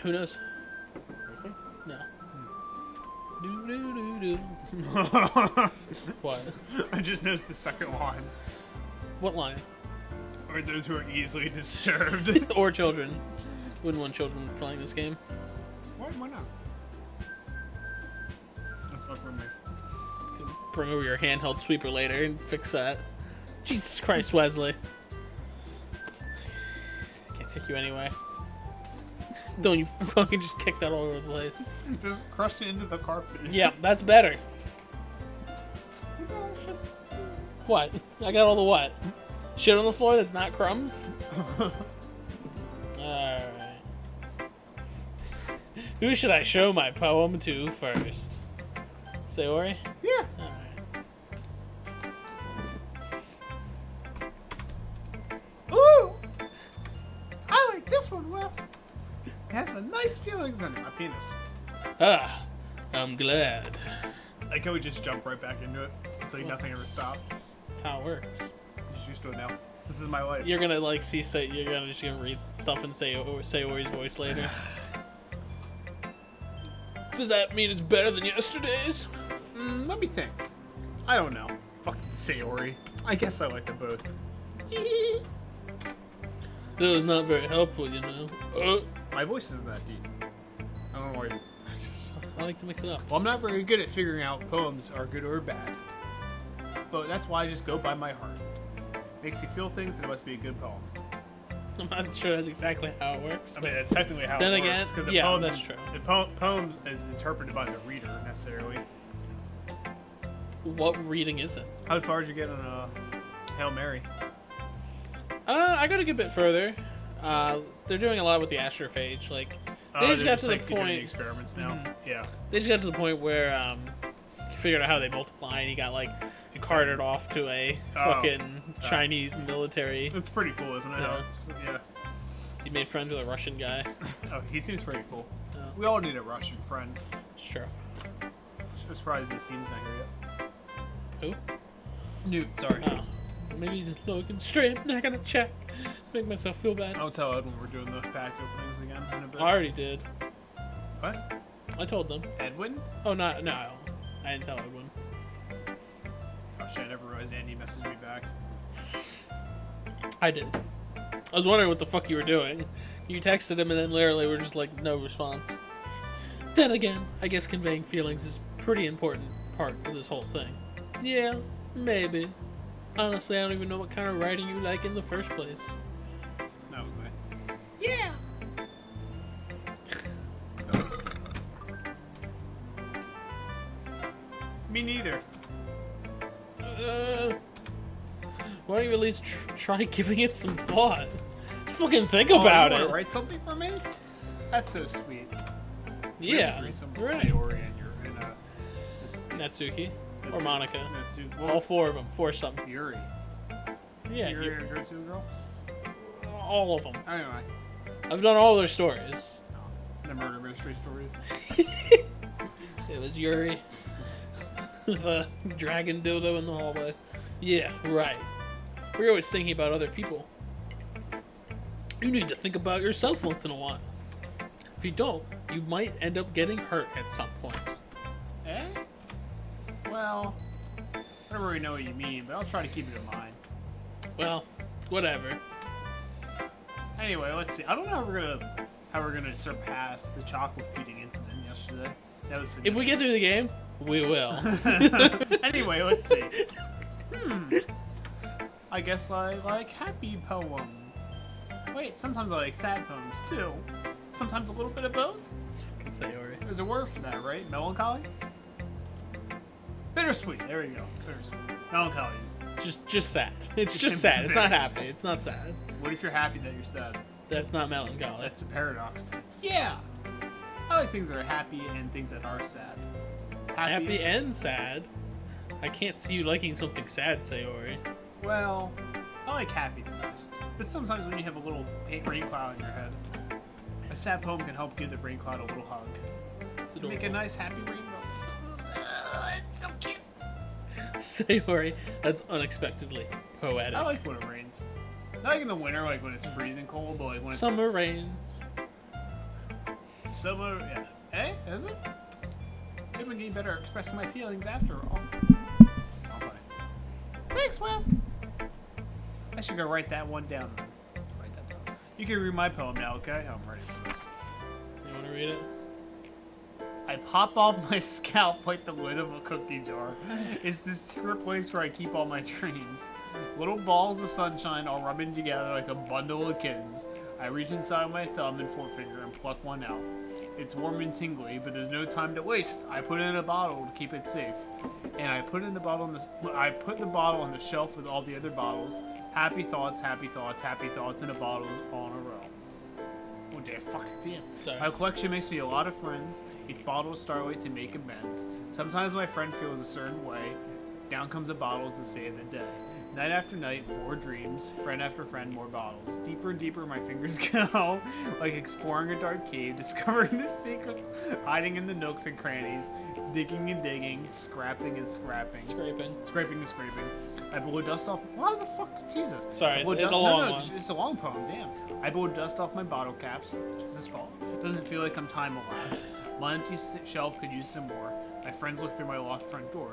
Who knows? Is he? No. Do. What? I just noticed the second line. What line? Or those who are easily disturbed. Or children. Wouldn't want children playing this game. Why not? That's not for me. Bring over your handheld sweeper later and fix that. Jesus Christ, Wesley. Can't take you anyway. Don't you fucking just kick that all over the place. Just crushed it into the carpet. Yeah, that's better. What? I got all the what? Shit on the floor that's not crumbs? Alright. Who should I show my poem to first? Sayori? Yeah. Alright. Ooh! I like this one, Wes. It has some nice feelings under my penis. Ah, I'm glad. Like how we just jump right back into it until nothing ever stops. That's how it works. Just used to it now. This is my life. You're gonna like see, you're gonna just gonna read stuff and say Sayori's voice later. Does that mean it's better than yesterday's? Let me think. I don't know. Fucking Sayori. I guess I like them both. That was not very helpful, you know. My voice isn't that deep. I don't know why. I like to mix it up. Well, I'm not very good at figuring out poems are good or bad. But that's why I just go by my heart. Makes you feel things, and it must be a good poem. I'm not sure that's exactly how it works. I mean, that's technically how Then it again, works. Because yeah, poems, that's true. The poems is interpreted by the reader, necessarily. What reading is it? How far did you get on Hail Mary? I got a good bit further. They're doing a lot with the astrophage. Like, they just got to the doing point. experiments now. Yeah. They just got to the point where he figured out how they multiply, and he got like carted off to a fucking Chinese military. It's pretty cool, isn't it? Yeah. Yeah. He made friends with a Russian guy. Oh, he seems pretty cool. Yeah. We all need a Russian friend. Sure. I'm surprised this team's not here yet. Who? Newt, sorry. Oh. Maybe he's looking straight. I'm not gonna check. Make myself feel bad. I'll tell Edwin we're doing the pack openings again in a bit. I already did. What? I told them. Edwin? Oh, no. I didn't tell Edwin. Oh shit, I never realized Andy messaged me back. I did. I was wondering what the fuck you were doing. You texted him and then literally were just like, no response. Then again, I guess conveying feelings is a pretty important part of this whole thing. Yeah, maybe. Honestly, I don't even know what kind of writing you like in the first place. That was me. Yeah. Me neither. Why don't you at least try giving it some thought? Fucking think about you it. wanna write something for me? That's so sweet. Yeah, Right. right. Sayori and Natsuki or Monica. Natsuki. All four of them. Four something. Yuri. Yeah, Yuri your go-to girl? all of them. Anyway. I've done all their stories. The murder mystery stories. It was Yuri with a dragon dildo in the hallway. Yeah, right. We're always thinking about other people. You need to think about yourself once in a while. If you don't, you might end up getting hurt at some point. Eh? Well, I don't really know what you mean, but I'll try to keep it in mind. Well, whatever. Anyway, let's see. I don't know how we're gonna surpass the chocolate feeding incident yesterday. That was If we get through the game, we will. Anyway, let's see. I guess I like happy poems. Wait, sometimes I like sad poems too. Sometimes a little bit of both. Sayori. There's a word for that, right? Melancholy? Bittersweet. There we go. Bittersweet. Melancholy is... Just sad. It's just sad. It's not happy. It's not sad. What if you're happy that you're sad? That's not melancholy. That's a paradox. Yeah! I like things that are happy and things that are sad. Happy and sad. I can't see you liking something sad, Sayori. Well, I like happy the most. But sometimes when you have a little rain cloud in your head, a sad poem can help give the rain cloud a little hug. It's Make adorable. a nice happy rainbow. It's so cute. Sayori, that's unexpectedly poetic. I like when it rains. Not like in the winter, like when it's freezing cold, but like when it's... Summer rains. Someone, yeah. Hey, is it? Maybe I'm getting better at expressing my feelings after all. I'll buy. Thanks, Wes. I should go write that one down. Write that down. You can read my poem now, okay? I'm ready for this. You want to read it? I pop off my scalp like the lid of a cookie jar. It's the secret place where I keep all my dreams. Little balls of sunshine all rubbing together like a bundle of kittens. I reach inside my thumb and forefinger and pluck one out. It's warm and tingly, but there's no time to waste. I put it in a bottle to keep it safe, and I put the bottle on the shelf with all the other bottles. Happy thoughts, happy thoughts, happy thoughts in a bottle all in a row. Oh damn, fuck, damn. Sorry. My collection makes me a lot of friends. Each bottle is starlight to make amends. Sometimes my friend feels a certain way. Down comes a bottle to save the day. Night after night, more dreams. Friend after friend, more bottles. Deeper and deeper my fingers go, like exploring a dark cave, discovering the secrets, hiding in the nooks and crannies, digging and digging, scrapping and scrapping. Scraping and scraping. I blow dust off. What the fuck? Jesus. Sorry, it's a long one. It's a long poem, damn. I blow dust off my bottle caps. Is this fall? Doesn't feel like I'm time elapsed. My empty shelf could use some more. My friends look through my locked front door.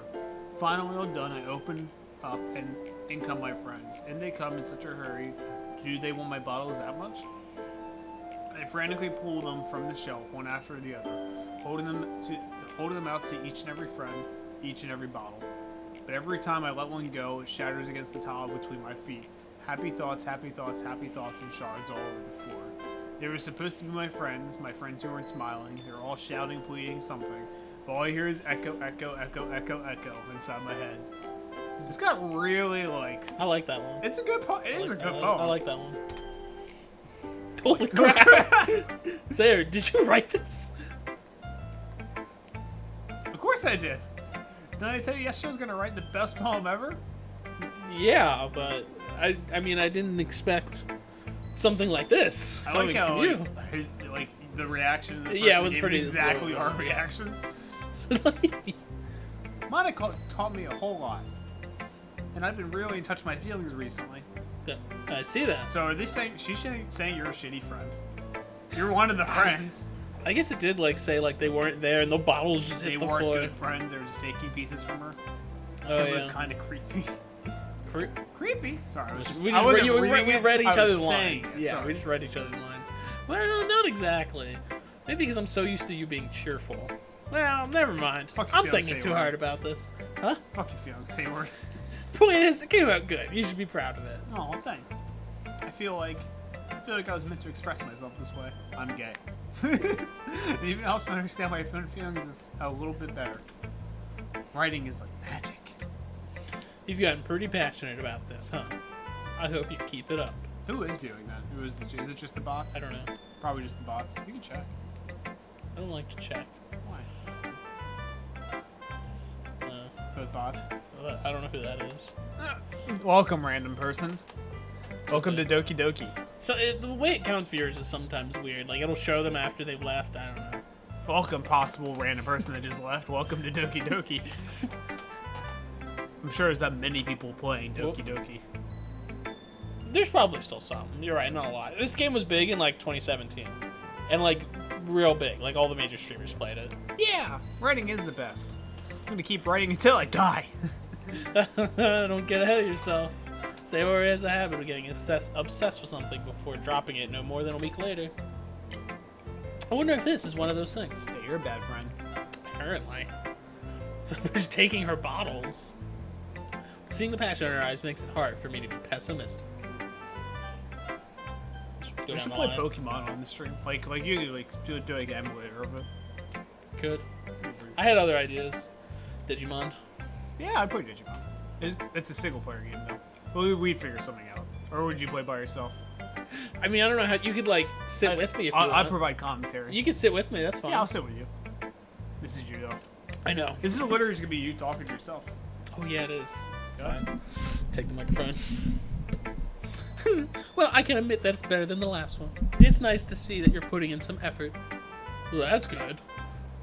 Finally all done, I open up and in come my friends. And they come in such a hurry. Do they want my bottles that much? I frantically pull them from the shelf, one after the other, holding them out to each and every friend, each and every bottle. But every time I let one go, it shatters against the tile between my feet. Happy thoughts, happy thoughts, happy thoughts, and shards all over the floor. They were supposed to be my friends who weren't smiling. They were all shouting, pleading something. But all I hear is echo, echo, echo, echo, echo inside my head. It's got really like. I like that one. It's a good poem. It is a good poem. I like that one. Holy crap! Sarah, did you write this? Of course I did. Did I tell you yesterday I was gonna write the best poem ever? Yeah, but I mean I didn't expect something like this I coming like how from you. like the reaction. Of the Yeah, it person was gave pretty exactly cool. our reactions. Monica taught me a whole lot, and I've been really in touch with my feelings recently. Yeah, I see that. So are they saying she's saying you're a shitty friend? You're one of the friends. I guess it did like say like they weren't there and the bottles just They hit the weren't floor. good friends. They were just taking pieces from her. Oh, It was yeah. kind of creepy. Creepy. Sorry, I was just. We I wasn't we reading it, read each I was other's saying lines. it, Yeah, sorry. we just read each other's lines. Well, not exactly. Maybe because I'm so used to you being cheerful. Well, never mind. Fuck your I'm feelings, thinking too Hayward. hard about this. Huh? Fuck your feelings, Hayward. Point is, it came out good. You should be proud of it. Oh, thanks. I feel like I was meant to express myself this way. I'm gay. It even helps me understand my own feelings is a little bit better. Writing is like magic. You've gotten pretty passionate about this, huh? I hope you keep it up. Who is viewing that? Is it just the bots? I don't know. Probably just the bots. You can check. I don't like to check. Why? No. Both bots. I don't know who that is. Welcome, random person. Welcome to Doki Doki. So the way it counts for yours is sometimes weird. Like it'll show them after they've left. I don't know. Welcome, possible random person that just left. Welcome to Doki Doki. I'm sure there's that many people playing Doki Doki. There's probably still some. You're right, not a lot. This game was big in like 2017, and like real big. Like all the major streamers played it. Yeah, writing is the best. I'm gonna keep writing until I die. Don't get ahead of yourself. Sailor has a habit of getting obsessed with something before dropping it no more than a week later. I wonder if this is one of those things. Hey, you're a bad friend. Apparently. We're just taking her bottles. Seeing the passion in her eyes makes it hard for me to be pessimistic. We should play Pokemon on the stream. Like you do like emulator of it. Could. I had other ideas. Digimon. Yeah, I'd play Digimon. It's a single player game though. Well, we'd figure something out. Or would you play by yourself? I mean, I don't know how you could like sit with me if you want. I'd provide commentary. You could sit with me. That's fine. Yeah, I'll sit with you. This is you though. I know. This is literally just gonna be you talking to yourself. Oh yeah, it is. It's Go ahead. fine. Take the microphone. Well, I can admit that it's better than the last one. It's nice to see that you're putting in some effort. Well, that's good.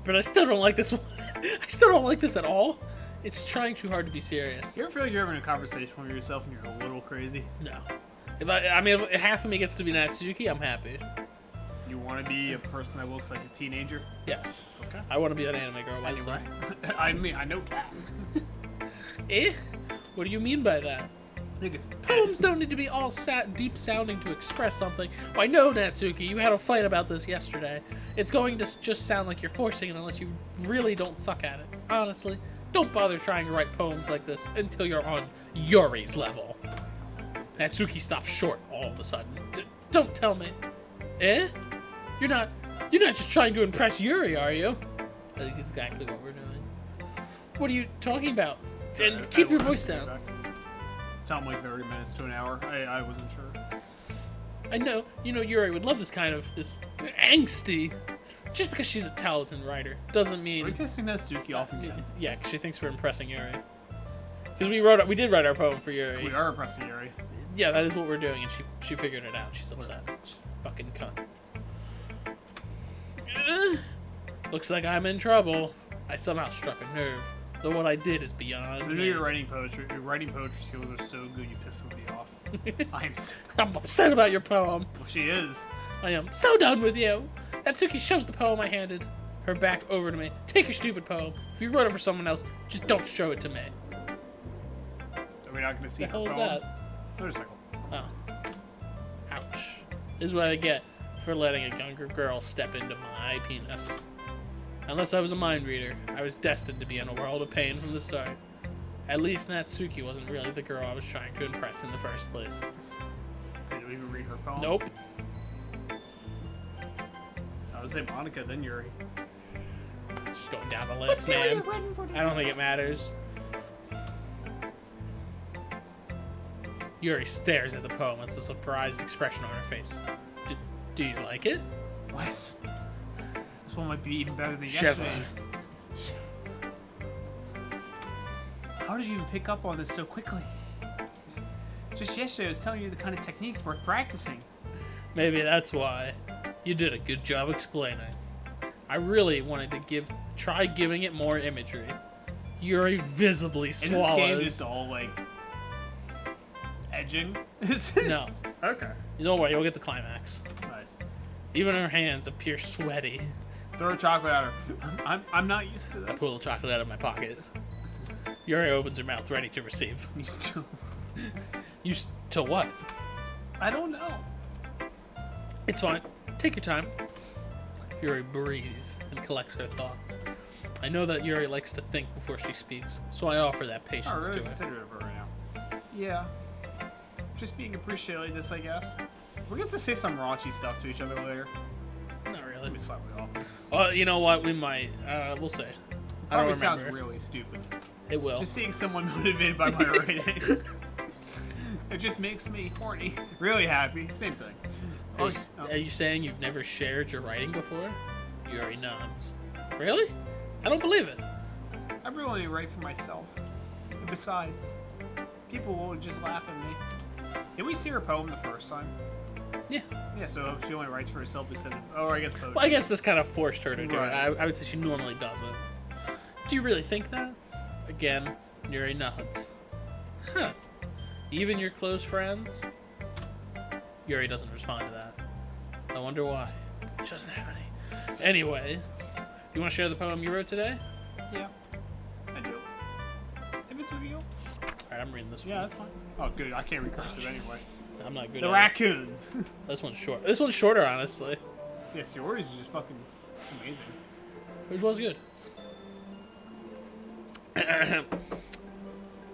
But I still don't like this one. I still don't like this at all. It's trying too hard to be serious. You ever feel like you're having a conversation with yourself and you're a little crazy? No. If half of me gets to be Natsuki, I'm happy. You want to be a person that looks like a teenager? Yes. Okay. I want to be that anime girl. Why is Anyway, that? I mean, I know that. Eh? What do you mean by that? I think it's Poems don't need to be all deep sounding to express something. Why, no, Natsuki, you had a fight about this yesterday. It's going to just sound like you're forcing it unless you really don't suck at it. Honestly, don't bother trying to write poems like this until you're on Yuri's level. Natsuki stops short all of a sudden. Don't tell me. Eh? You're not just trying to impress Yuri, are you? That's exactly what we're doing. What are you talking about? And keep your voice down. Tell him like 30 minutes to an hour. I wasn't sure. I know, Yuri would love this angsty. Just because she's a talented writer doesn't Are we mean. pissing Natsuki off again? Yeah, because she thinks we're impressing Yuri. Because we did write our poem for Yuri. We are impressing Yuri. Yeah, that is what we're doing, and she figured it out. She's upset. Fucking cunt. Looks like I'm in trouble. I somehow struck a nerve. Though what I did is beyond I know me. you're writing poetry. Your writing poetry skills are so good you piss somebody off. I'm upset about your poem. Well, she is. I am so done with you. Natsuki shoves the poem I handed her back over to me. Take your stupid poem. If you wrote it for someone else, just don't show it to me. Are we not going to see The her hell is poem? that? Motorcycle. Oh. Ouch. This is what I get for letting a younger girl step into my penis. Unless I was a mind reader, I was destined to be in a world of pain from the start. At least Natsuki wasn't really the girl I was trying to impress in the first place. So you don't even read her poem? Nope. I would say Monica, then Yuri. Just going down the list, man. I don't think it matters. Yuri stares at the poem with a surprised expression on her face. Do you like it? Wes. This one might be even better than Sheva. yesterday's. How did you even pick up on this so quickly? Just yesterday I was telling you the kind of techniques worth practicing. Maybe that's why. You did a good job explaining. I really wanted to try giving it more imagery. Yuri visibly Is this swallows. game just all like edging? No. Okay. You know what? You'll get the climax. Nice. Even her hands appear sweaty. Throw chocolate at her. I'm not used to this. I pull the chocolate out of my pocket. Yuri opens her mouth, ready to receive. Used to. Used to what? I don't know. It's fine. Take your time. Yuri breathes and collects her thoughts. I know that Yuri likes to think before she speaks, so I offer that Oh, patience really to her. considerate of her right now. Yeah. Just being appreciated like this, I guess. We get to say some raunchy stuff to each other later. Not really. Let me slap it off. Well, you know what? We might. We'll see. I don't Probably remember. sounds really stupid. It will. Just seeing someone motivated by my writing. It just makes me horny. Really happy. Same thing. Are you saying you've never shared your writing before? Yuri nods. Really? I don't believe it. I really only write for myself. And besides, people will just laugh at me. Did we see her poem the first time? Yeah. Yeah, so she only writes for herself instead of... Oh, I guess poetry. Well, I guess this kind of forced her to do Right. it. I would say she normally doesn't. Do you really think that? Again, Yuri nods. Huh. Even your close friends? Yuri doesn't respond to that. I wonder why. She doesn't have any. Anyway, you want to share the poem you wrote today? Yeah, I do. If it's with you. Alright, I'm reading this one. Yeah, that's fine. Oh, good. I can't read cursive anyway. I'm not good The at raccoon. it. This one's short. This one's shorter, honestly. Yes, yours is just fucking amazing. Which was good.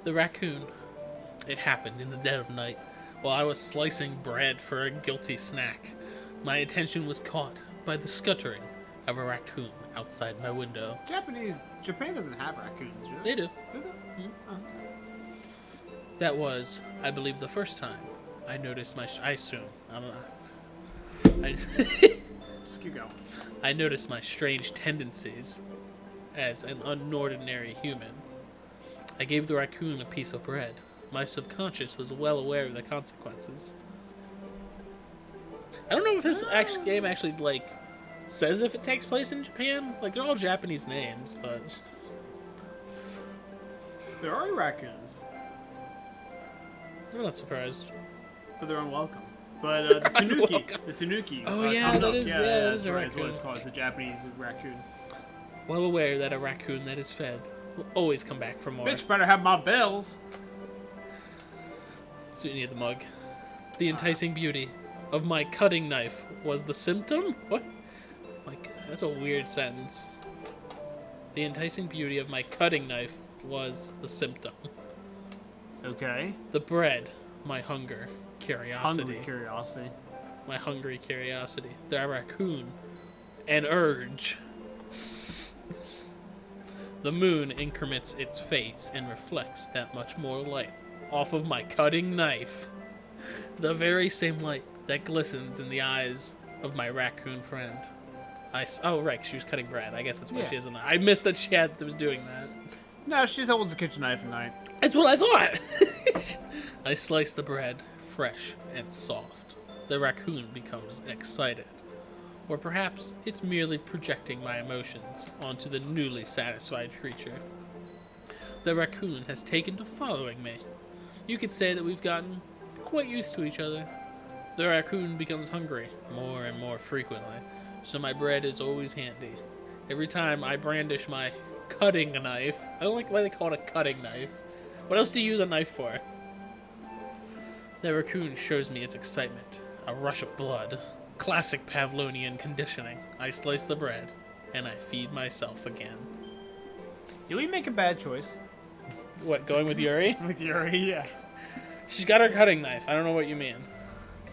The raccoon. It happened in the dead of night, while I was slicing bread for a guilty snack. My attention was caught by the scuttering of a raccoon outside my window. Japan doesn't have raccoons, do They do. Do they? That was, I believe, the first time I noticed I assume. Just keep going. I noticed my strange tendencies as an unordinary human. I gave the raccoon a piece of bread. My subconscious was well aware of the consequences. I don't know if this game actually, like, says if it takes place in Japan. Like, they're all Japanese names, but... There are raccoons, I'm not surprised. but they're unwelcome. But the tanuki. Oh, yeah, Tom that Nook. is- yeah, that is that's a right. That's what raccoon. it's called. It's a Japanese raccoon. Well aware that a raccoon that is fed will always come back for more. Bitch, better have my bells. So you need the mug. The enticing beauty of my cutting knife was the symptom? What? Like, that's a weird sentence. The enticing beauty of my cutting knife was the symptom. Okay. The bread, my hunger, curiosity. Hungry curiosity. My hungry curiosity. The raccoon, an urge. The moon increments its face and reflects that much more light off of my cutting knife. The very same light that glistens in the eyes of my raccoon friend. Oh, right, she was cutting bread. I guess that's why Yeah. she has a knife. I missed that she was doing that. No, she just holds a kitchen knife at night. That's what I thought! I slice the bread, fresh and soft. The raccoon becomes excited. Or perhaps it's merely projecting my emotions onto the newly satisfied creature. The raccoon has taken to following me. You could say that we've gotten quite used to each other. The raccoon becomes hungry more and more frequently, so my bread is always handy. Every time I brandish my cutting knife, I don't like why they call it a cutting knife. What else do you use a knife for? The raccoon shows me its excitement, a rush of blood. Classic Pavlonian conditioning. I slice the bread, and I feed myself again. Did we make a bad choice? What, going with Yuri? With Yuri, yeah. She's got her cutting knife. I don't know what you mean.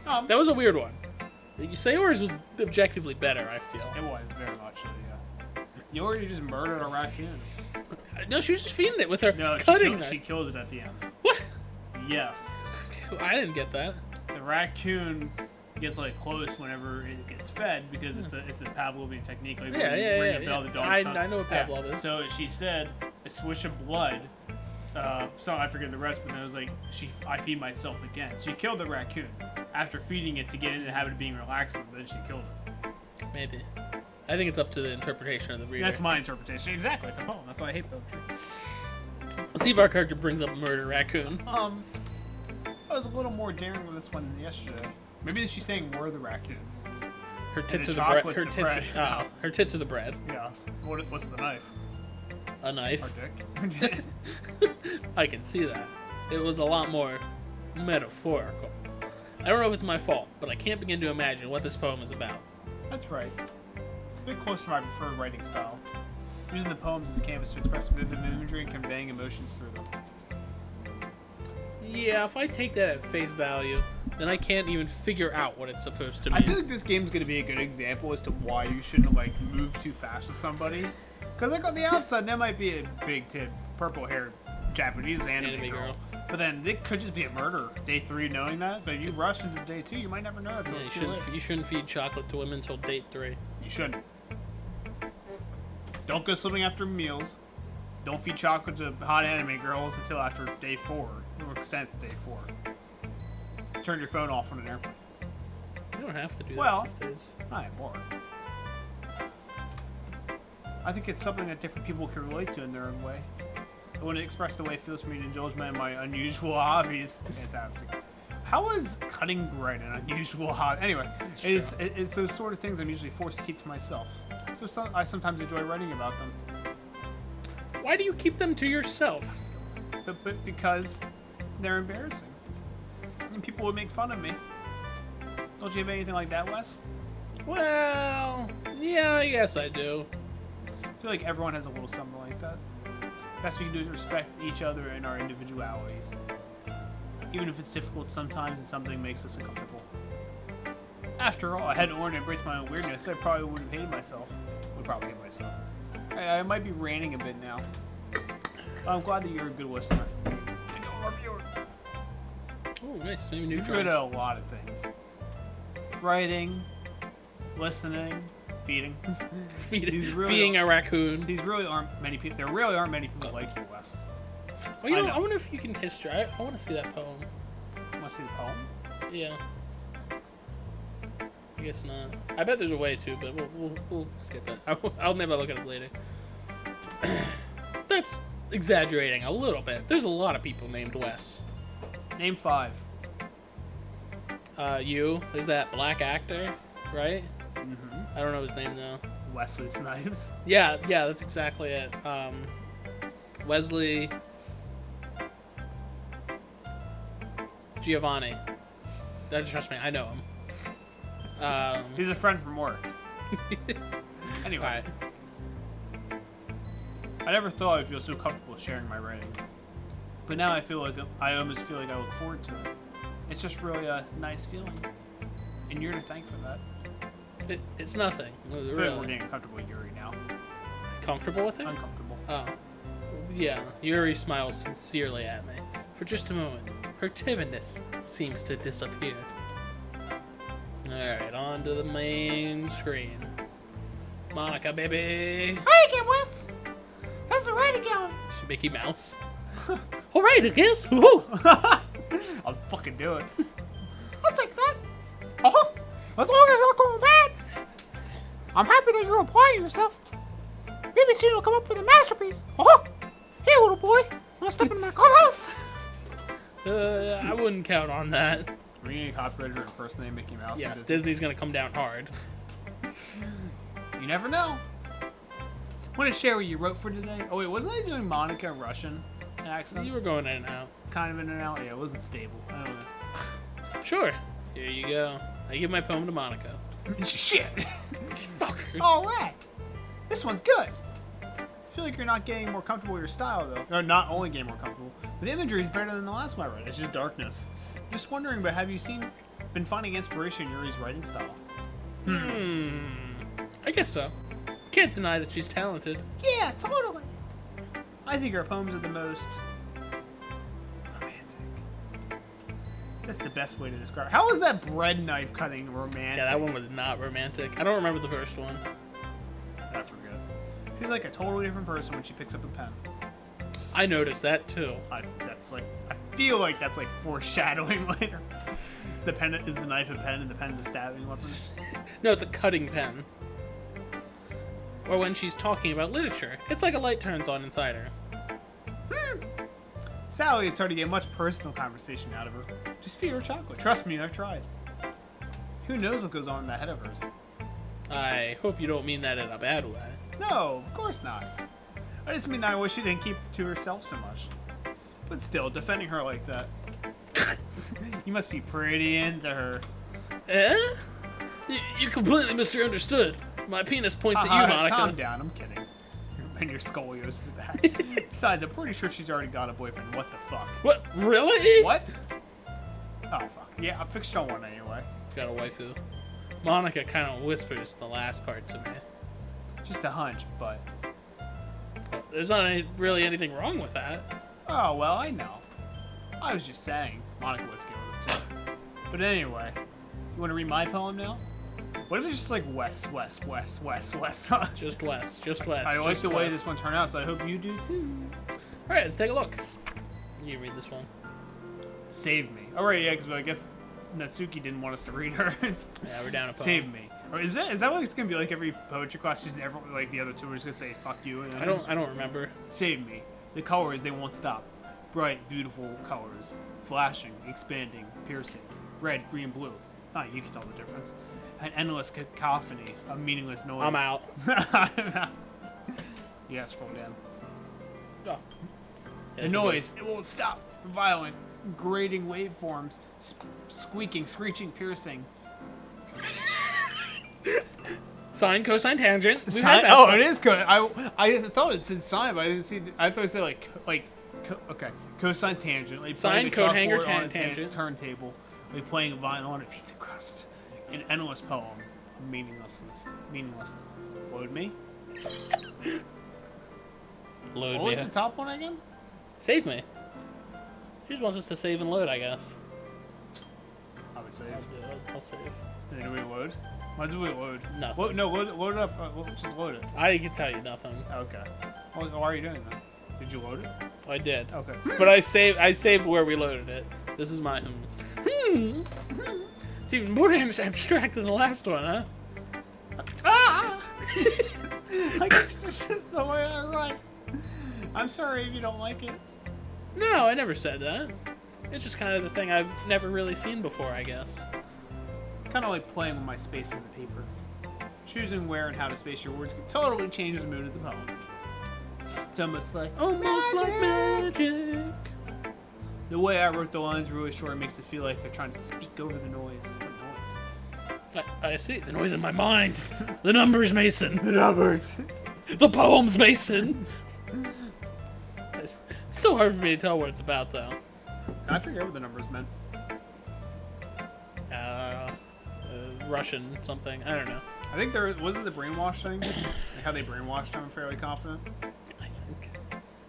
That was a weird one. Sayori's was objectively better, I feel. It was very much so, yeah. Yuri just murdered a raccoon. No, she was just feeding it with her No, cutting knife. she killed it at the end. What? Yes. I didn't get that. The raccoon gets like close whenever it gets fed because it's a Pavlovian technique. Like when you ring a bell, the dog stops. I know what Pavlov is. So she said a swish of blood. So I forget the rest, but then it was like I feed myself again. She killed the raccoon after feeding it to get into the habit of being relaxed, and then she killed it. Maybe. I think it's up to the interpretation of the reader. That's my interpretation. Exactly, it's a poem. That's why I hate poetry. Let's see if our character brings up murder raccoon. I was a little more daring with this one than yesterday. Maybe she's saying we're the raccoon. Her tits the are the bread. chocolate's Her the tits. bread. Oh, her tits are the bread. Yes. What's the knife? A Our knife. dick. I can see that. It was a lot more metaphorical. I don't know if it's my fault, but I can't begin to imagine what this poem is about. That's right. It's a bit close to my preferred writing style. Using the poems as canvas to express vivid imagery and conveying emotions through them. Yeah, if I take that at face value, then I can't even figure out what it's supposed to mean. I feel like this game's gonna be a good example as to why you shouldn't like move too fast with somebody. Cause like on the outside, that might be a big tip, purple-haired Japanese anime girl. But then it could just be a murder. Day 3 knowing that, but if you rush into day 2, you might never know that until Yeah, it's too late. you shouldn't feed chocolate to women until date 3. You shouldn't. Don't go swimming after meals. Don't feed chocolate to hot anime girls until after day 4, or extends to day 4. Turn your phone off on an airplane. You don't have to do Well- that these days. I am bored. I think it's something that different people can relate to in their own way. I want to express the way it feels for me to indulge me in my unusual hobbies. Fantastic. How is cutting bread an unusual hobby? Anyway, it's those sort of things I'm usually forced to keep to myself. So I sometimes enjoy writing about them. Why do you keep them to yourself? But because they're embarrassing. And people would make fun of me. Don't you have anything like that, Wes? Well, yeah, I guess I do. I feel like everyone has a little something like that. Best we can do is respect each other and our individualities. Even if it's difficult sometimes and something makes us uncomfortable. After all, I hadn't learned to embrace my own weirdness, I probably would have hated myself. Would probably hate myself. I might be ranting a bit now. I'm glad that you're a good listener. Oh, nice. Maybe new You're good at drums. a lot of things. Writing, listening, feeding. These really Being a raccoon. These really aren't many people. There really aren't many people like you, Wes. Oh, you I know, know. I wonder if you can history. I want to see that poem. Want to see the poem? Yeah. I guess not. I bet there's a way to, but we'll skip it. I'll maybe look at it later. That's exaggerating a little bit. There's a lot of people named Wes. Name 5. You is that black actor, right? Mm-hmm. I don't know his name though. Wesley Snipes. Yeah, that's exactly it. Wesley Giovanni. Trust me, I know him. He's a friend from work. Anyway. Alright. I never thought I'd feel so comfortable sharing my writing. But now I almost feel like I look forward to it. It's just really a nice feeling. And you're to thank for that. It's nothing. I feel like we're getting comfortable with Yuri now. Comfortable with it? Uncomfortable. Oh. Yeah, Yuri smiles sincerely at me. For just a moment, her timidness seems to disappear. Alright, on to the main screen. Monica, baby! Hi again, Wes! How's the writing going? She Mickey Mouse. Alright, I guess! Woo-hoo! I'll fucking do it. I'll take that. Oh, as long as it's not going bad. I'm happy that you're applying yourself. Maybe soon you'll come up with a masterpiece. Oh, hey, little boy. Wanna step into my clubhouse? I wouldn't count on that. Are we getting copyrighted for impersonating Mickey Mouse? Yes, Disney's gonna come down hard. You never know. Want to share what you wrote for today? Oh wait, wasn't I doing Monica Russian accent? You were going in and out. Kind of in and out. Yeah, it wasn't stable. I don't know. Sure. Here you go. I give my poem to Monica. Shit. Fuck her. All right. This one's good. I feel like you're not getting more comfortable with your style, though. Or not only getting more comfortable, but the imagery is better than the last one I read. It's just darkness. Just wondering, but have you been finding inspiration in Yuri's writing style? I guess so. Can't deny that she's talented. Yeah, totally. I think her poems are the most romantic. That's the best way to describe it. How was that bread knife cutting romantic? Yeah, that one was not romantic. I don't remember the first one. I forget. She's like a totally different person when she picks up a pen. I noticed that too. I feel like that's like foreshadowing later. Is the knife a pen and the pen's a stabbing weapon? No, it's a cutting pen. Or when she's talking about literature, it's like a light turns on inside her. Sally, it's hard to get much personal conversation out of her. Just feed her chocolate. Trust me, I've tried. Who knows what goes on in that head of hers? I hope you don't mean that in a bad way. No, of course not. I just mean I wish she didn't keep it to herself so much. But still, defending her like that. You must be pretty into her. Eh? You completely misunderstood. My penis points at you, Monica. Calm down, I'm kidding. And your scoliosis is bad. Besides, I'm pretty sure she's already got a boyfriend. What the fuck? What? Really? What? Oh, fuck. Yeah, I fixed on one anyway. Got a waifu. Monica kind of whispers the last part to me. Just a hunch, but... Well, there's not really anything wrong with that. Oh, well, I know. I was just saying. Monica was scared with this too. But anyway, you want to read my poem now? What if it's just like west? Just west. I like the way this one turned out, so I hope you do too. Alright, let's take a look. You read this one. Save me. Alright, yeah, because I guess Natsuki didn't want us to read hers. Yeah, we're down a poem. Save me. Or is that what it's gonna be like every poetry class? Just everyone, like the other two are just gonna say "fuck you." And I don't remember. Save me. The colors, they won't stop. Bright, beautiful colors, flashing, expanding, piercing, red, green, blue. Oh, you can tell the difference. An endless cacophony of meaningless noise. I'm out. I'm out. You gotta scroll down. Oh. The noise, it won't stop. Violent, grating waveforms, squeaking, screeching, piercing. Sine, cosine, tangent. Oh, it is good. I thought it said sine, but I didn't see. I thought it said okay, cosine, tangent. Like sine, code hanger, tangent. Turntable. Like playing vinyl on a pizza crust. An endless poem of meaninglessness. Meaningless. Load me. Load What me. was the top one again? Save me. She just wants us to save and load, I guess. I would save. I'll save. And then we load. Why do we load? Nothing. Load it up. Just load it. I can tell you nothing. Okay. Well, why are you doing that? Did you load it? I did. Okay. But I saved where we loaded it. This is my It's even more abstract than the last one, huh? Ah! Like, it's just the way I write. I'm sorry if you don't like it. No, I never said that. It's just kind of the thing I've never really seen before, I guess. Kind of like playing with my space in the paper. Choosing where and how to space your words can totally change the mood of the poem. It's almost like magic. The way I wrote the lines really short makes it feel like they're trying to speak over the noise. I see. The noise in my mind. The numbers, Mason. The numbers. The poems, Mason. It's still hard for me to tell what it's about, though. I forget what the numbers meant. Russian something. I don't know. I think there wasn't the brainwash thing. Like how they brainwashed him. I'm fairly confident. I think.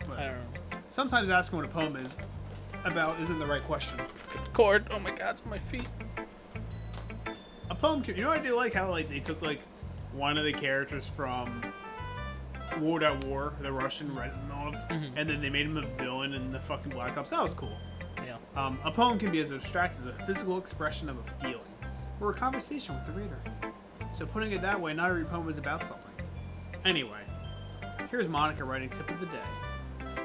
But I don't know. sometimes asking what a poem is about isn't the right question. Cord. Oh my God, it's on my feet. A poem, you know what I do like? How like they took like one of the characters from World at War, the Russian Reznov, and then they made him a villain in the fucking Black Ops. That was cool. Yeah. A poem can be as abstract as a physical expression of a feeling, or a conversation with the reader. So putting it that way, not every poem is about something. Anyway, here's Monica writing tip of the day.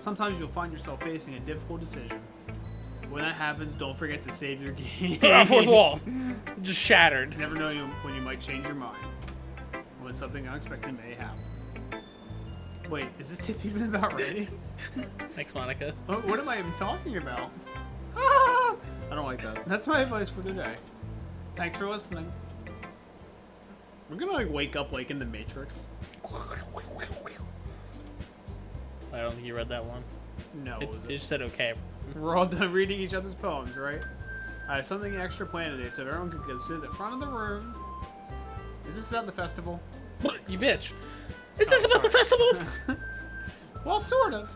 Sometimes you'll find yourself facing a difficult decision. When that happens, don't forget to save your game. Fourth wall. Just shattered. You never know when you might change your mind. When something unexpected may happen. Wait, is this tip even about writing? Thanks, Monica. What am I even talking about? I don't like that. That's my advice for today. Thanks for listening. We're gonna like wake up like in the Matrix. I don't think you read that one. No. It just said okay. We're all done reading each other's poems, right? I have something extra planned today, so everyone can go sit at the front of the room. Is this about the festival? You bitch. Is this about the festival? Well, sort of.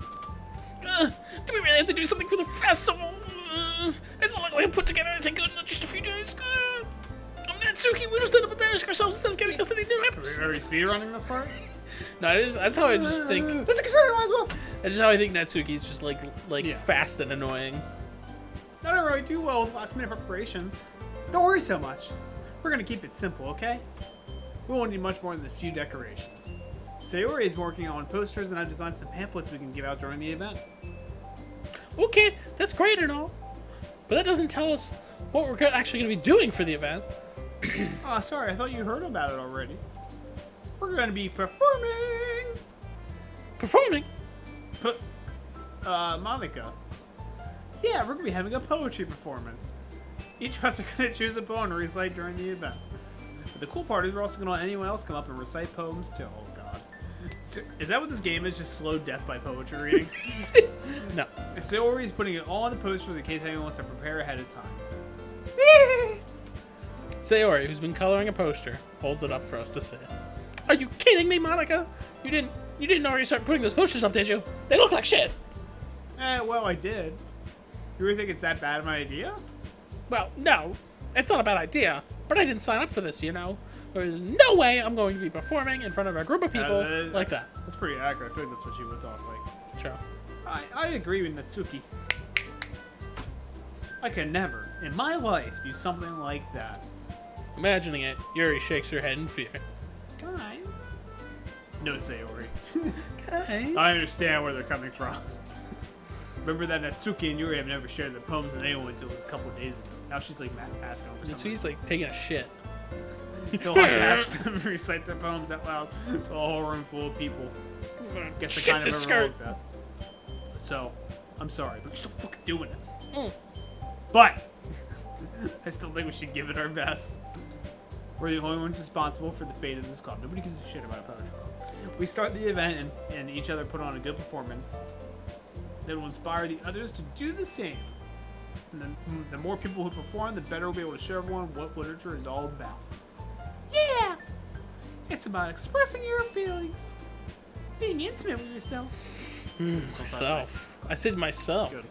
Do we really have to do something for the festival? It's not like we can put together anything good in just a few days. I'm Natsuki. We're just end up embarrassing ourselves instead of getting us any new episodes. Are we speedrunning this part? No, that's how I just think. That's a concern, might as well. That's just how I think Natsuki's just like Yeah. fast and annoying. I don't really do well with last minute preparations. Don't worry so much. We're gonna keep it simple, okay? We won't need much more than a few decorations. Sayori is working on posters, and I've designed some pamphlets we can give out during the event. Okay, that's great and all, but that doesn't tell us what we're actually going to be doing for the event. Oh, sorry, I thought you heard about it already. We're gonna be performing! Performing? Monica. Yeah, we're gonna be having a poetry performance. Each of us are gonna choose a poem to recite during the event. But the cool part is we're also gonna let anyone else come up and recite poems too. Oh god. So, is that what this game is? Just slow death by poetry reading? No. Sayori's putting it all on the posters in case anyone wants to prepare ahead of time. Sayori, who's been coloring a poster, holds it up for us to see. Are you kidding me, Monica? You didn't already start putting those posters up, did you? They look like shit. Well, I did. You really think it's that bad of an idea? Well, no, it's not a bad idea, but I didn't sign up for this, you know? There's no way I'm going to be performing in front of a group of people like that. That's pretty accurate. I feel like that's what you would talk like. Sure. I agree with Natsuki. I could never, in my life, do something like that. Imagining it, Yuri shakes her head in fear. Guys. No Sayori. Guys. I understand where they're coming from. Remember that Natsuki and Yuri have never shared their poems with anyone until a couple days ago. Now she's like asking for something. She's like taking a shit. They'll have to ask them to recite their poems out loud to a whole room full of people. Guess I kind of overlooked that. So, I'm sorry, but we're still fucking doing it. But I still think we should give it our best. We're the only ones responsible for the fate of this club. Nobody gives a shit about a poetry club. We start the event and each other put on a good performance that will inspire the others to do the same. And then the more people who perform, the better we'll be able to show everyone what literature is all about. Yeah! It's about expressing your feelings, being intimate with yourself. Myself. I said myself. Good.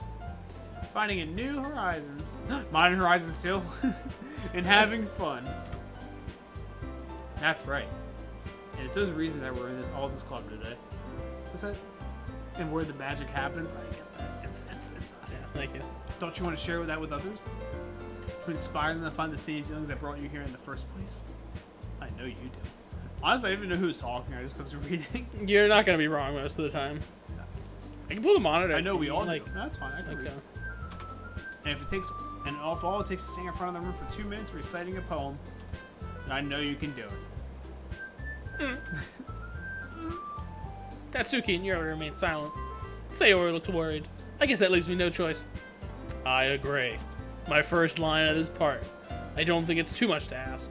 Finding a new horizons, modern horizons too, and having fun. That's right. And it's those reasons that we're in this club today. What's that? And where the magic happens. I get that. It's Yeah, thank you. Don't you want to share that with others? To inspire them to find the same feelings that brought you here in the first place? I know you do. Honestly, I didn't even know who was talking. I just kept reading. You're not gonna be wrong most of the time. Nice. I can pull the monitor. I know we all like. do. No, that's fine. I can read. Okay. And if it takes And if all it takes is sitting in front of the room for 2 minutes reciting a poem, then I know you can do it. Tatsuki and Yuri remain silent. Sayori looks worried. I guess that leaves me no choice. I agree. My first line of this part. I don't think it's too much to ask.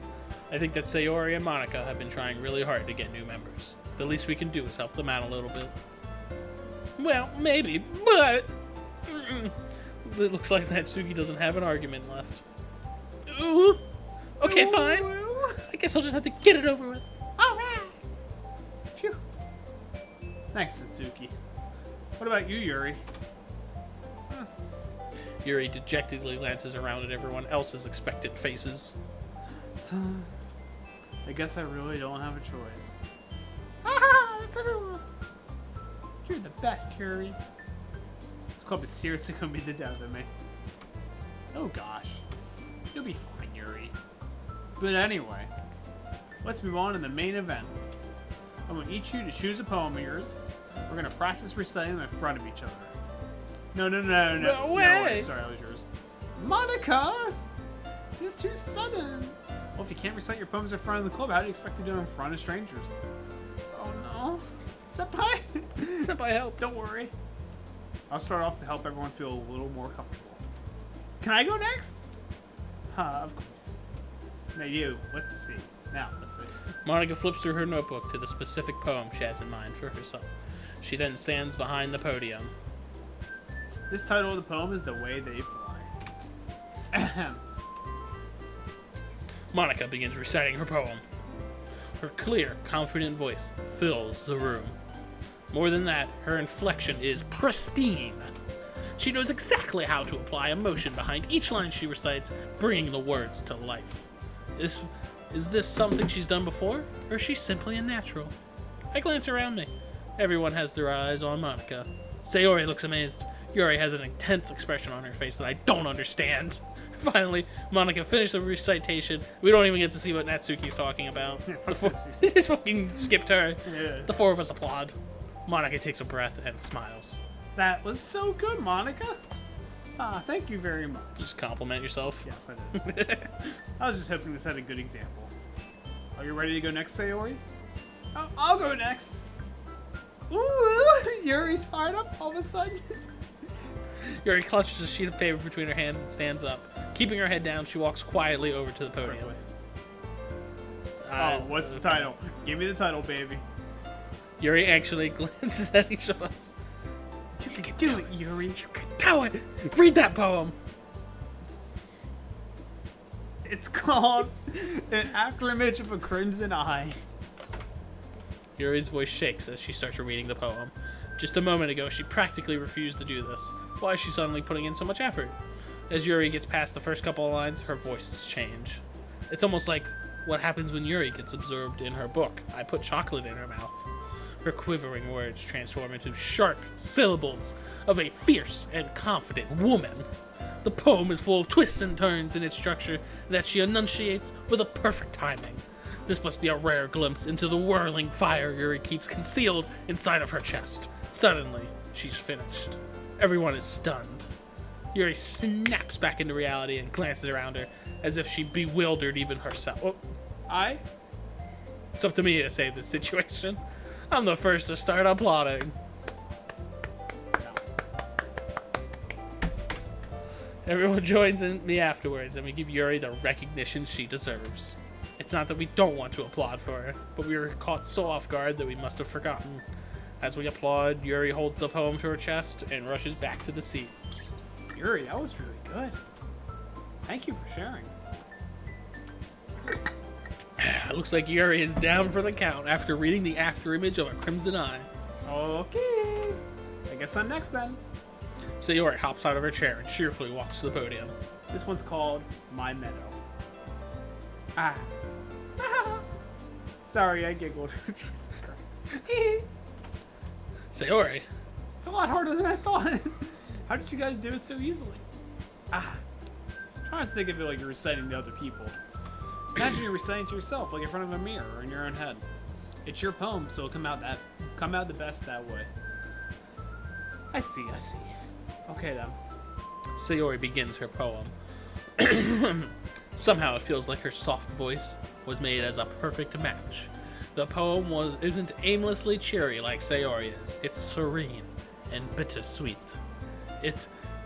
I think that Sayori and Monica have been trying really hard to get new members. The least we can do is help them out a little bit. Well, maybe, but... It looks like Natsuki doesn't have an argument left. Ooh. Okay, fine. I guess I'll just have to get it over with. Alright! Phew. Thanks, Natsuki. What about you, Yuri? Yuri dejectedly glances around at everyone else's expectant faces. So, I guess I really don't have a choice. That's everyone! You're the best, Yuri. This club is seriously gonna be the death of me. Oh gosh. You'll be fine, Yuri. But anyway, let's move on to the main event. I want each of you to choose a poem of yours. We're gonna practice reciting them in front of each other. No way! Sorry, that was yours. Monica! This is too sudden! Well, if you can't recite your poems in front of the club, how do you expect to do it in front of strangers? Oh no. Senpai! Senpai, help. Don't worry. I'll start off to help everyone feel a little more comfortable. Can I go next? Of course. Now you, let's see. Monica flips through her notebook to the specific poem she has in mind for herself. She then stands behind the podium. This title of the poem is The Way They Fly. Ahem. Monica begins reciting her poem. Her clear, confident voice fills the room. More than that, her inflection is pristine. She knows exactly how to apply emotion behind each line she recites, bringing the words to life. Is this something she's done before, or is she simply a natural? I glance around me. Everyone has their eyes on Monica. Sayori looks amazed. Yuri has an intense expression on her face that I don't understand. Finally, Monica finished the recitation. We don't even get to see what Natsuki's talking about. Just fucking skipped her. Yeah. The four of us applaud. Monica takes a breath and smiles. That was so good, Monica. Thank you very much. Just compliment yourself. Yes, I did. I was just hoping to set a good example. Are you ready to go next, Sayori? I'll go next. Ooh, Yuri's fired up all of a sudden. Yuri clutches a sheet of paper between her hands and stands up. Keeping her head down, she walks quietly over to the podium. What's the title? Give me the title, baby. Yuri actually glances at each of us. You can do it, Yuri. You can do it! Read that poem! It's called An After Image of a Crimson Eye. Yuri's voice shakes as she starts reading the poem. Just a moment ago, she practically refused to do this. Why is she suddenly putting in so much effort? As Yuri gets past the first couple of lines, her voices change. It's almost like what happens when Yuri gets absorbed in her book. I put chocolate in her mouth. Her quivering words transform into sharp syllables of a fierce and confident woman. The poem is full of twists and turns in its structure that she enunciates with a perfect timing. This must be a rare glimpse into the whirling fire Yuri keeps concealed inside of her chest. Suddenly, she's finished. Everyone is stunned. Yuri snaps back into reality and glances around her as if she bewildered even herself. Oh, it's up to me to save this situation. I'm the first to start applauding. Everyone joins in me afterwards, and we give Yuri the recognition she deserves. It's not that we don't want to applaud for her, but we were caught so off guard that we must have forgotten. As we applaud, Yuri holds the poem to her chest and rushes back to the seat. Yuri, that was really good. Thank you for sharing. It looks like Yuri is down for the count after reading the afterimage of a crimson eye. Okay. I guess I'm next then. Sayori hops out of her chair and cheerfully walks to the podium. This one's called My Meadow. Sorry, I giggled. Jesus Christ. Sayori. It's a lot harder than I thought. How did you guys do it so easily? Trying to think of it like you're reciting to other people. Imagine you're reciting to yourself, like in front of a mirror or in your own head. It's your poem, so it'll come out the best that way. I see. Okay then. Sayori begins her poem. Somehow it feels like her soft voice was made as a perfect match. The poem isn't aimlessly cheery like Sayori is. It's serene and bittersweet.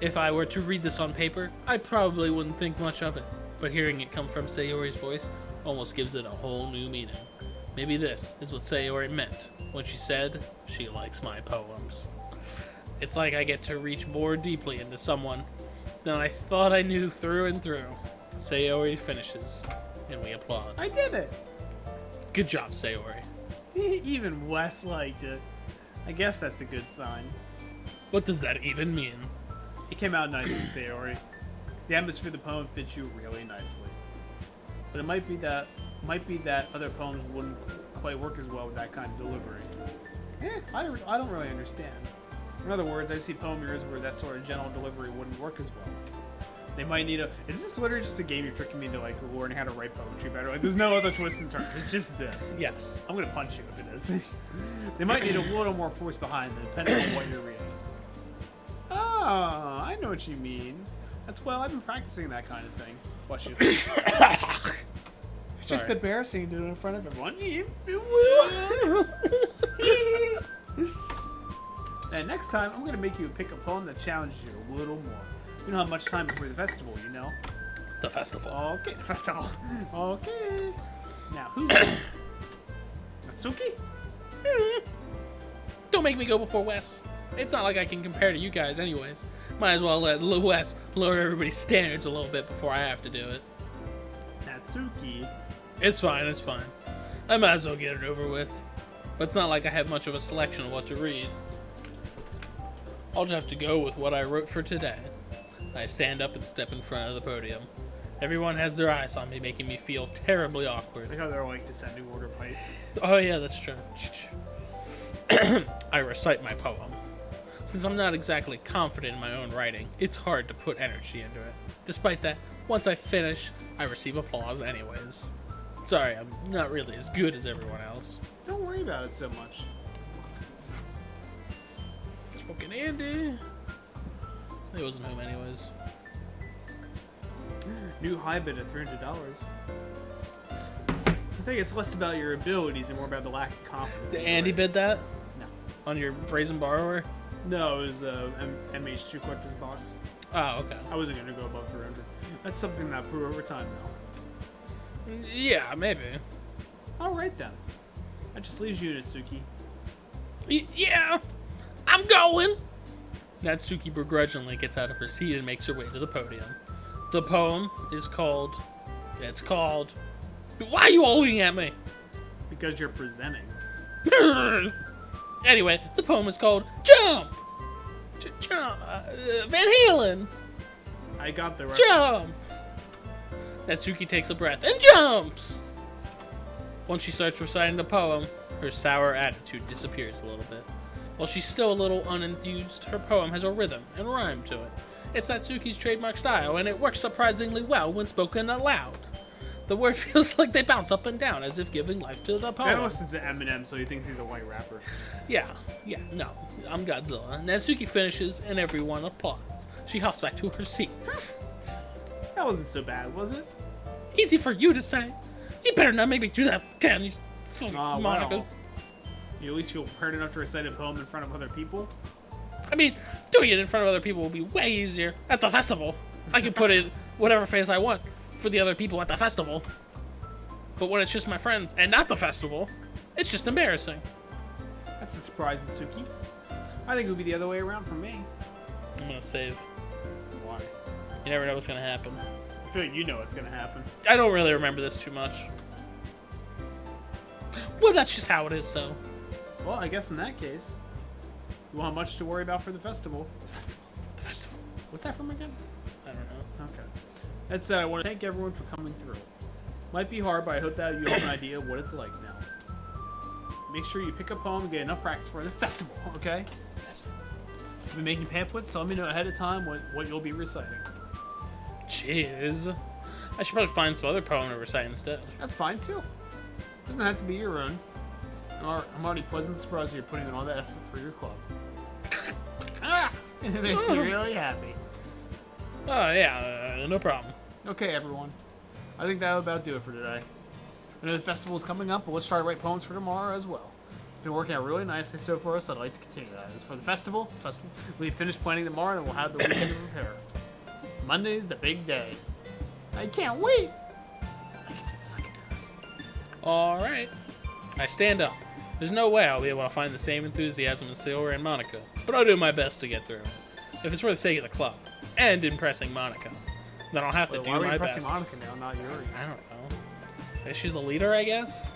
If I were to read this on paper, I probably wouldn't think much of it. But hearing it come from Sayori's voice almost gives it a whole new meaning. Maybe this is what Sayori meant when she said she likes my poems. It's like I get to reach more deeply into someone than I thought I knew through and through. Sayori finishes, and we applaud. I did it! Good job, Sayori. Even Wes liked it. I guess that's a good sign. What does that even mean? It came out nicely, Sayori. The atmosphere of the poem fits you really nicely. But it might be that other poems wouldn't quite work as well with that kind of delivery. I don't really understand. In other words, I see poem readers where that sort of general delivery wouldn't work as well. They might need is this literally just a game you're tricking me into, like, learning how to write poetry better? Like, there's no other twists and turns. It's just this. Yes. I'm gonna punch you if it is. They might need a little more force behind them, depending on what you're reading. Ah, I know what you mean. I've been practicing that kind of thing. Watch you. It's just embarrassing to do it in front of everyone. And next time, I'm gonna make you pick a poem that challenges you a little more. You don't have much time before the festival, you know? The festival. Okay, the festival. Okay. Now, who's next? Natsuki? Don't make me go before Wes. It's not like I can compare to you guys anyways. Might as well let Wes lower everybody's standards a little bit before I have to do it. Natsuki? It's fine. I might as well get it over with. But it's not like I have much of a selection of what to read. I'll just have to go with what I wrote for today. I stand up and step in front of the podium. Everyone has their eyes on me, making me feel terribly awkward. Like how they're like descending order pipe. Oh yeah, that's true. I recite my poem. Since I'm not exactly confident in my own writing, it's hard to put energy into it. Despite that, once I finish, I receive applause anyways. Sorry, I'm not really as good as everyone else. Don't worry about it so much. Fucking Andy. He wasn't home anyways. New high bid at $300. I think it's less about your abilities and more about the lack of confidence. Did Andy bid that? No. On your brazen borrower? No, it was the MH2 collector's box. Oh, okay. I wasn't going to go above 300. That's something that grew over time, though. Yeah, maybe. Alright then. That just leaves you, Natsuki. Yeah, I'm going! Natsuki begrudgingly gets out of her seat and makes her way to the podium. The poem is called... Why are you all looking at me? Because you're presenting. Anyway, the poem is called Jump! Jump! Van Halen! I got the reference. Jump! Natsuki takes a breath and jumps! Once she starts reciting the poem, her sour attitude disappears a little bit. While she's still a little unenthused, her poem has a rhythm and rhyme to it. It's Natsuki's trademark style, and it works surprisingly well when spoken aloud. The word feels like they bounce up and down, as if giving life to the poem. Ben listens to Eminem, so he thinks he's a white rapper. Yeah, no, I'm Godzilla. Natsuki finishes, and everyone applauds. She hops back to her seat. That wasn't so bad, was it? Easy for you to say. You better not make me do that again, you fucking Monica. Well, you at least feel prepared enough to recite a poem in front of other people? I mean, doing it in front of other people will be way easier at the festival. I can put in whatever phrase I want for the other people at the festival. But when it's just my friends and not the festival, it's just embarrassing. That's a surprise, Natsuki. I think it would be the other way around for me. I'm gonna save. Why? You never know what's gonna happen. I feel like you know what's gonna happen. I don't really remember this too much. Well, that's just how it is, so. Well, I guess in that case, you won't have much to worry about for the festival. The festival. What's that from again? I don't know. Okay. That said, I want to thank everyone for coming through. Might be hard, but I hope that you have an idea of what it's like now. Make sure you pick a poem and get enough practice for the festival, okay? I've been making pamphlets, so let me know ahead of time what you'll be reciting. Jeez. I should probably find some other poem to recite instead. That's fine, too. Doesn't have to be your own. I'm already pleasantly surprised that you're putting in all that effort for your club. It makes me really happy. Oh, yeah, no problem. Okay, everyone. I think that would about do it for today. I know the festival is coming up, but let's try to write poems for tomorrow as well. It's been working out really nicely so far, so I'd like to continue that. As for the festival, we finish planning tomorrow, and we'll have the weekend to prepare. Monday's the big day. I can't wait. I can do this. I can do this. All right. I stand up. There's no way I'll be able to find the same enthusiasm in Sayori and Monica, but I'll do my best to get through it. If it's for the sake of the club and impressing Monica, then I'll have to Wait, do why are we my impressing best. Monica now, not Yuri? I don't know. She's the leader, I guess.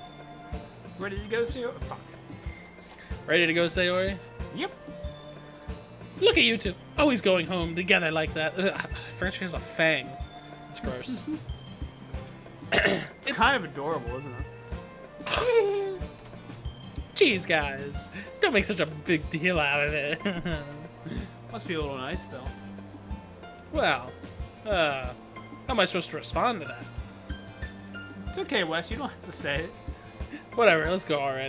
Ready to go, Sayori? Fuck. Ready to go, Sayori? Yep. Look at you two, always going home together like that. Ugh, French has a fang. It's gross. It's kind of adorable, isn't it? Jeez, guys, don't make such a big deal out of it. Must be a little nice, though. Well, how am I supposed to respond to that? It's okay, Wes. You don't have to say it. Whatever, let's go already.